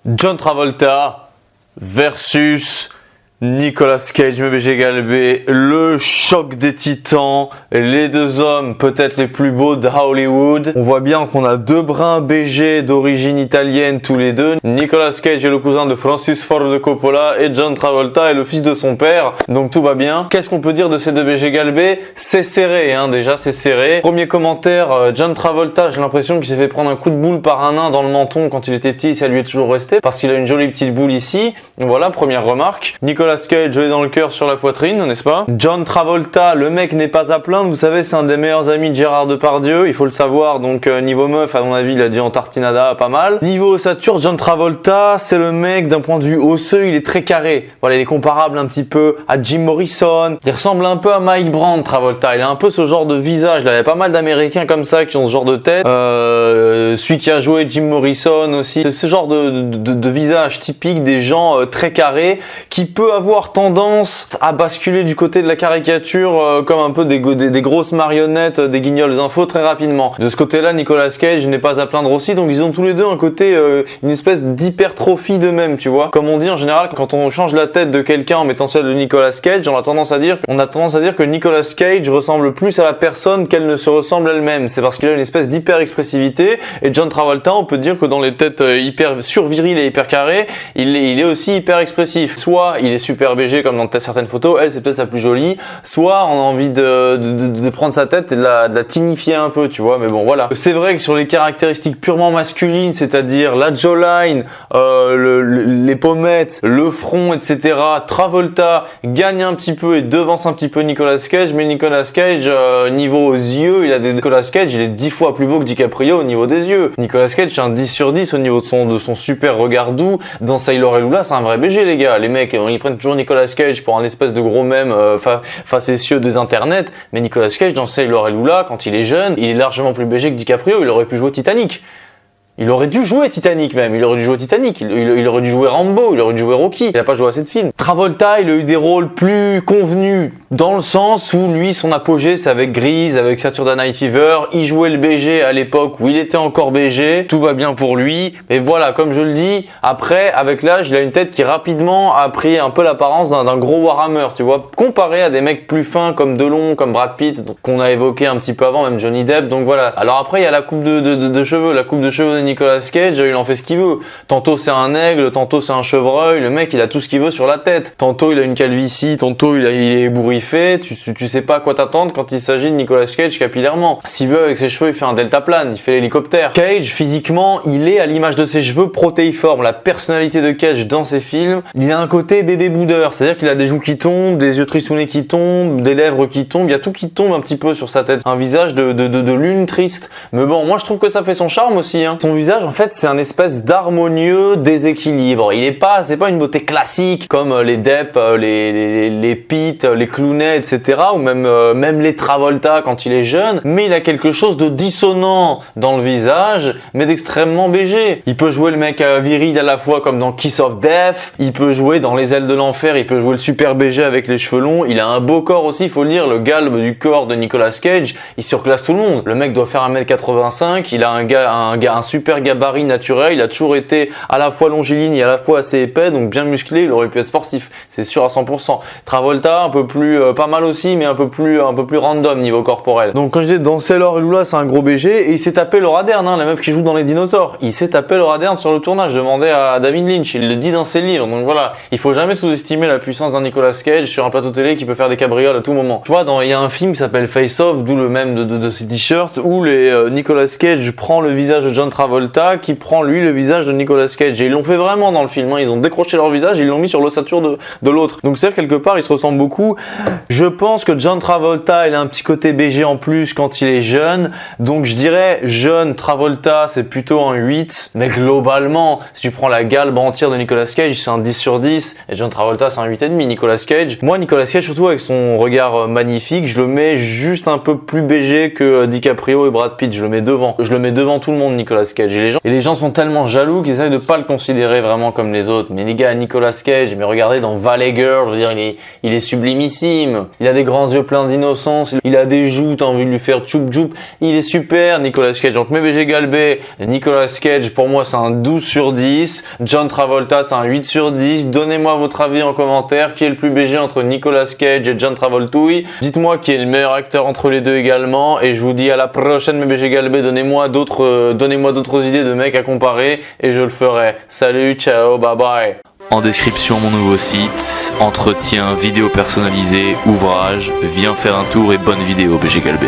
John Travolta versus Nicolas Cage, BG Galbé, le choc des titans, les deux hommes peut-être les plus beaux de Hollywood. On voit bien qu'on a deux brins BG d'origine italienne tous les deux. Nicolas Cage est le cousin de Francis Ford Coppola et John Travolta est le fils de son père, donc tout va bien. Qu'est-ce qu'on peut dire de ces deux BG Galbé? C'est serré, déjà c'est serré. Premier commentaire, John Travolta, j'ai l'impression qu'il s'est fait prendre un coup de boule par un nain dans le menton quand il était petit et ça lui est toujours resté parce qu'il a une jolie petite boule ici. Voilà, première remarque. Nicolas Cage est dans le cœur sur la poitrine, n'est-ce pas? John Travolta, le mec n'est pas à plaindre, vous savez, c'est un des meilleurs amis de Gérard Depardieu, il faut le savoir, donc niveau meuf, à mon avis, il a dit en tartinada pas mal. Niveau ossature, John Travolta, c'est le mec, d'un point de vue osseux, il est très carré. Voilà, il est comparable un petit peu à Jim Morrison, il ressemble un peu à Mike Brandt, Travolta, il a un peu ce genre de visage, il y avait pas mal d'Américains comme ça qui ont ce genre de tête. Celui qui a joué Jim Morrison aussi, c'est ce genre de visage typique des gens très carrés, qui peut avoir tendance à basculer du côté de la caricature comme un peu des grosses marionnettes, des guignols infos très rapidement. De ce côté-là, Nicolas Cage n'est pas à plaindre aussi, donc ils ont tous les deux un côté, une espèce d'hypertrophie d'eux-mêmes, tu vois. Comme on dit en général, quand on change la tête de quelqu'un en mettant celle de Nicolas Cage, on a tendance à dire que Nicolas Cage ressemble plus à la personne qu'elle ne se ressemble elle-même. C'est parce qu'il a une espèce d'hyper-expressivité, et John Travolta, on peut dire que dans les têtes hyper surviriles et hyper carrées, il est aussi hyper expressif. Soit il est super BG comme dans certaines photos, elle c'est peut-être la plus jolie, soit on a envie de prendre sa tête et de la tinifier un peu, tu vois, mais bon voilà. C'est vrai que sur les caractéristiques purement masculines, c'est-à-dire la jawline, les pommettes, le front, etc., Travolta gagne un petit peu et devance un petit peu Nicolas Cage, mais Nicolas Cage, niveau aux yeux, Nicolas Cage, il est 10 fois plus beau que DiCaprio au niveau des yeux. Nicolas Cage, c'est un 10 sur 10 au niveau de son super regard doux. Dans Sailor et Lula, c'est un vrai BG, les gars. Les mecs, ils prennent toujours Nicolas Cage pour un espèce de gros mème facétieux des internets, mais Nicolas Cage dans Sailor et Lula, quand il est jeune, il est largement plus BG que DiCaprio, il aurait pu jouer Titanic. Il aurait dû jouer Titanic même, il aurait dû jouer Titanic, il aurait dû jouer Rambo, il aurait dû jouer Rocky, il a pas joué assez de films. Travolta, il a eu des rôles plus convenus, dans le sens où lui, son apogée, c'est avec Grease, avec Saturday Night Fever, il jouait le BG à l'époque où il était encore BG, tout va bien pour lui, mais voilà, comme je le dis, après, avec l'âge, il a une tête qui rapidement a pris un peu l'apparence d'un gros Warhammer, tu vois, comparé à des mecs plus fins comme Delon, comme Brad Pitt, qu'on a évoqué un petit peu avant, même Johnny Depp, donc voilà. Alors après, il y a la coupe de cheveux, la coupe de cheveux de Nicolas Cage, il en fait ce qu'il veut. Tantôt c'est un aigle, tantôt c'est un chevreuil, le mec il a tout ce qu'il veut sur la tête. Tantôt il a une calvitie, tantôt il est ébouriffé, tu sais pas à quoi t'attendre quand il s'agit de Nicolas Cage capillairement. S'il veut avec ses cheveux il fait un deltaplane, il fait l'hélicoptère. Cage physiquement il est à l'image de ses cheveux protéiformes, la personnalité de Cage dans ses films, il a un côté bébé boudeur, c'est-à-dire qu'il a des joues qui tombent, des yeux tristounés qui tombent, des lèvres qui tombent, il y a tout qui tombe un petit peu sur sa tête, un visage de lune triste. Mais bon, moi je trouve que ça fait son charme aussi, Son visage en fait c'est un espèce d'harmonieux déséquilibre. C'est pas une beauté classique comme les Depp, les Pitt, les Clooney, etc. ou même les Travolta quand il est jeune, mais il a quelque chose de dissonant dans le visage, mais d'extrêmement BG. Il peut jouer le mec viril à la fois comme dans Kiss of Death, il peut jouer dans Les Ailes de l'Enfer, il peut jouer le super BG avec les cheveux longs, il a un beau corps aussi, faut le dire, le galbe du corps de Nicolas Cage, il surclasse tout le monde. Le mec doit faire 1m85, il a un super gabarit naturel, il a toujours été à la fois longiligne et à la fois assez épais, donc bien musclé, il aurait pu être sportif, c'est sûr à 100%. Travolta, un peu plus, pas mal aussi, mais un peu plus random niveau corporel. Donc quand je dis dans Sailor et Lula, c'est un gros BG, et il s'est tapé Laura Dern, la meuf qui joue dans Les Dinosaures. Il s'est tapé Laura Dern sur le tournage, demandé à David Lynch, il le dit dans ses livres, donc voilà. Il faut jamais sous-estimer la puissance d'un Nicolas Cage sur un plateau télé qui peut faire des cabrioles à tout moment. Tu vois, il y a un film qui s'appelle Face Off, d'où le même de ces t-shirts, où Nicolas Cage prend le visage de John Travolta, qui prend lui le visage de Nicolas Cage, et ils l'ont fait vraiment dans le film, ils ont décroché leur visage, ils l'ont mis sur l'ossature de l'autre. Donc c'est-à-dire quelque part ils se ressemblent beaucoup. Je pense que John Travolta il a un petit côté BG en plus quand il est jeune, donc je dirais jeune Travolta c'est plutôt un 8, mais globalement si tu prends la galbe entière de Nicolas Cage c'est un 10 sur 10, et John Travolta c'est un 8,5. Nicolas Cage, moi Nicolas Cage surtout avec son regard magnifique, je le mets juste un peu plus BG que DiCaprio et Brad Pitt, je le mets devant tout le monde Nicolas Cage. Cage. Et les gens sont tellement jaloux qu'ils essayent de pas le considérer vraiment comme les autres. Mais les gars, Nicolas Cage, mais regardez dans Valley Girl, je veux dire, il est sublimissime. Il a des grands yeux pleins d'innocence. Il a des joues, t'as envie de lui faire tchoup tchoup. Il est super, Nicolas Cage. Donc, MBG Galbé, Nicolas Cage, pour moi, c'est un 12 sur 10. John Travolta, c'est un 8 sur 10. Donnez-moi votre avis en commentaire. Qui est le plus BG entre Nicolas Cage et John Travoltouille? Dites-moi qui est le meilleur acteur entre les deux également. Et je vous dis à la prochaine, MBG Galbé. Donnez-moi d'autres idées de mecs à comparer et je le ferai. Salut, ciao, bye bye. En description, mon nouveau site, entretien, vidéo personnalisée, ouvrage. Viens faire un tour et bonne vidéo, BG Galbé.